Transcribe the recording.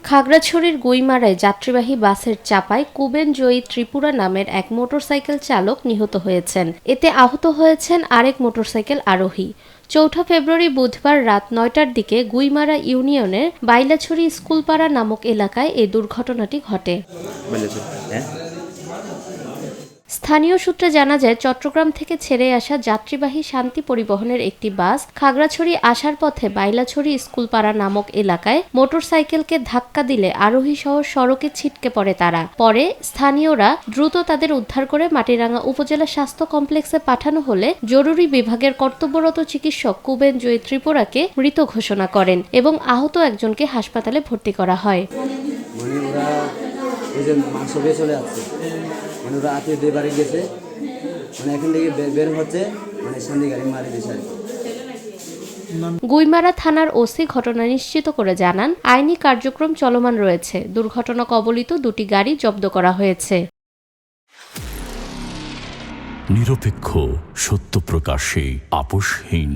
খাগড়াছড়ির গুইমারায় যাত্রীবাহী বাসের চাপায় কুবেন জয়ী ত্রিপুরা নামের এক মোটরসাইকেল চালক নিহত হয়েছেন। এতে আহত হয়েছেন আরেক মোটরসাইকেল আরোহী। ৪ ফেব্রুয়ারি বুধবার রাত ৯টার দিকে গুইমারা ইউনিয়নের বাইলাছড়ি স্কুলপাড়া নামক এলাকায় এই দুর্ঘটনাটি ঘটে। স্থানীয় সূত্রে জানা যায়, চট্টগ্রাম থেকে ছেড়ে আসা যাত্রীবাহী শান্তি পরিবহনের একটি বাস খাগড়াছড়ি আসার পথে বাইলাছড়ি স্কুলপাড়া নামক এলাকায় মোটরসাইকেলকে ধাক্কা দিলে আরোহী সহ সড়কে ছিটকে পড়ে তারা। পরে স্থানীয়রা দ্রুত তাদের উদ্ধার করে মাটিরাঙ্গা উপজেলা স্বাস্থ্য কমপ্লেক্সে পাঠানো হলে জরুরি বিভাগের কর্তব্যরত চিকিৎসক কুবেন জয়ী ত্রিপুরাকে মৃত ঘোষণা করেন এবং আহত একজনকে হাসপাতালে ভর্তি করা হয়। ওরা আত্মীয় বাড়ি গেছে, এখান থেকে বের হচ্ছে, শান্তি গাড়ি মারি দিয়েছে। গুইমারা থানার ওসি ঘটনা নিশ্চিত করে জানান, আইনি কার্যক্রম চলমান রয়েছে। দুর্ঘটনা কবলিত দুটি গাড়ি জব্দ করা হয়েছে। নিরপেক্ষ, সত্য প্রকাশে আপোষহীন।